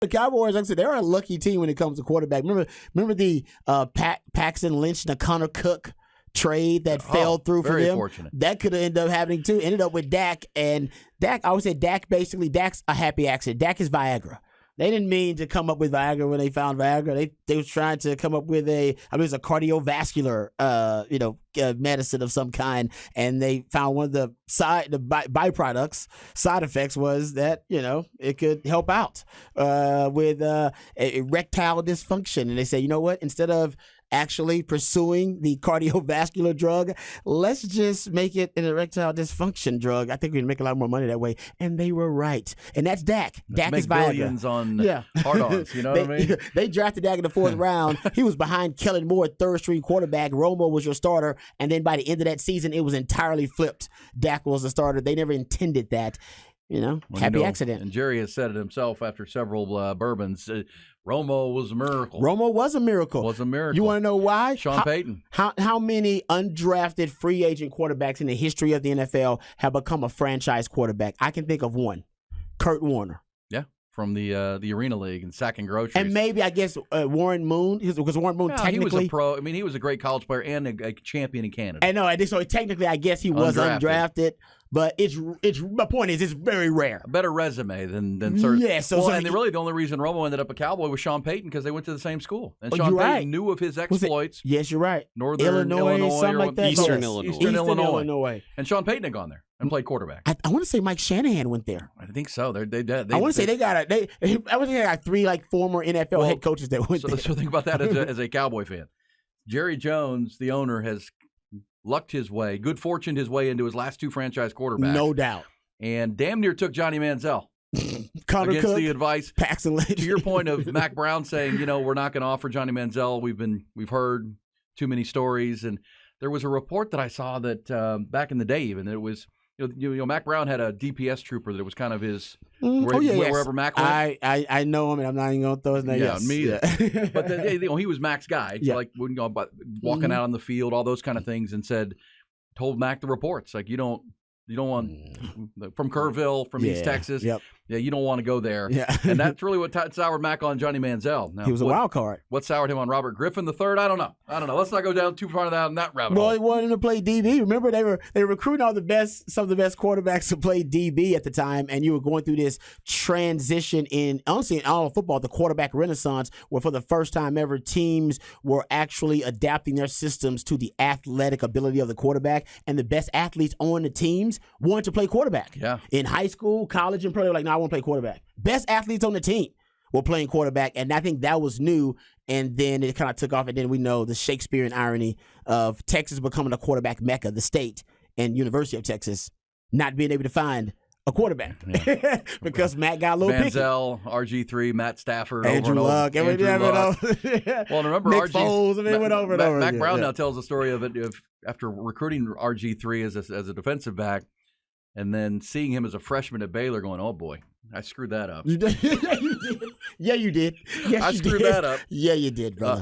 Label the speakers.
Speaker 1: The Cowboys, like I said, they're a lucky team when it comes to quarterback. Remember the Paxton Lynch, Nakana Cook trade that fell through for them?
Speaker 2: Very fortunate.
Speaker 1: That could have ended up happening too. Ended up with Dak, and Dak, I would say Dak's a happy accident. Dak is Viagra. They didn't mean to come up with Viagra when they found Viagra. They was trying to come up with it was a cardiovascular, medicine of some kind, and they found one of the byproducts, side effects was that it could help out with erectile dysfunction. And they say, you know what? Instead of actually pursuing the cardiovascular drug, let's just make it an erectile dysfunction drug. I think we can make a lot more money that way. And they were right. And that's Dak. Dak is Viagra.
Speaker 2: Billions on hard-ons, you know what I mean?
Speaker 1: They drafted Dak in the fourth round. He was behind Kellen Moore, third-string quarterback. Romo was your starter. And then by the end of that season, it was entirely flipped. Dak was the starter. They never intended that. Happy accident.
Speaker 2: And Jerry has said it himself after several bourbons. Romo was a miracle.
Speaker 1: Romo was a miracle. You want to know why?
Speaker 2: Sean Payton.
Speaker 1: How many undrafted free agent quarterbacks in the history of the NFL have become a franchise quarterback? I can think of one. Kurt Warner.
Speaker 2: Yeah, from the Arena League and sacking groceries.
Speaker 1: And maybe, I guess, Warren Moon, because Warren Moon technically...
Speaker 2: he was a pro. I mean, he was a great college player and a champion in Canada.
Speaker 1: I know. So technically, I guess he was undrafted. But my point is, it's very rare.
Speaker 2: A better resume than certain.
Speaker 1: Yeah.
Speaker 2: And really the only reason Romo ended up a Cowboy was Sean Payton, because they went to the same school. And Sean Payton knew of his exploits.
Speaker 1: Yes, you're right.
Speaker 2: Northern Illinois,
Speaker 1: something like that.
Speaker 3: Eastern Illinois.
Speaker 2: And Sean Payton had gone there and played quarterback.
Speaker 1: I want to say Mike Shanahan went there.
Speaker 2: I think so. I
Speaker 1: want to say they got three former NFL head coaches that went there.
Speaker 2: So think about that as a Cowboy fan. Jerry Jones, the owner, has lucked his way, good fortuned his way into his last two franchise quarterbacks.
Speaker 1: No doubt.
Speaker 2: And damn near took Johnny Manziel.
Speaker 1: Connor
Speaker 2: against
Speaker 1: Cook,
Speaker 2: the advice.
Speaker 1: Paxton Lynch.
Speaker 2: To your point of Mac Brown saying, we're not going to offer Johnny Manziel. We've heard too many stories. And there was a report that I saw that back in the day even, that it was, Mac Brown had a DPS trooper that was kind of his wherever Mac went.
Speaker 1: I know him, and I'm not even going to throw his name.
Speaker 2: Yeah, me either. But he was Mac's guy.
Speaker 1: Yeah.
Speaker 2: Like walking out on the field, all those kind of things, and told Mac the reports. Like, you don't want from Kerrville, from East Texas.
Speaker 1: Yep.
Speaker 2: Yeah, you don't want to go there.
Speaker 1: Yeah.
Speaker 2: And that's really what soured Mac on Johnny Manziel. Now,
Speaker 1: he was a wild card.
Speaker 2: What soured him on Robert Griffin III? I don't know. Let's not go down too far down that rabbit hole.
Speaker 1: Well, he wanted him to play DB. Remember, they were recruiting some of the best quarterbacks to play DB at the time, and you were going through this transition honestly in all of football, the quarterback renaissance, where for the first time ever, teams were actually adapting their systems to the athletic ability of the quarterback, and the best athletes on the teams wanted to play quarterback.
Speaker 2: Yeah.
Speaker 1: In high school, college, and pro, they were like, no, I want to play quarterback. Best athletes on the team were playing quarterback, and I think that was new, and then it kind of took off, and then we know the Shakespearean irony of Texas becoming a quarterback mecca, the state and University of Texas not being able to find a quarterback because Matt got a little picky.
Speaker 2: Manziel, RG3, Matt Stafford,
Speaker 1: Andrew Luck.
Speaker 2: Well, and remember
Speaker 1: Nick Foles, and it went over and over.
Speaker 2: Mac Brown now tells the story of it after recruiting RG3 as a defensive back, and then seeing him as a freshman at Baylor, going, "Oh boy, I screwed that up."
Speaker 1: Yeah, you did. Yeah, you did. Yes,
Speaker 2: I screwed that up.
Speaker 1: Yeah, you did, brother.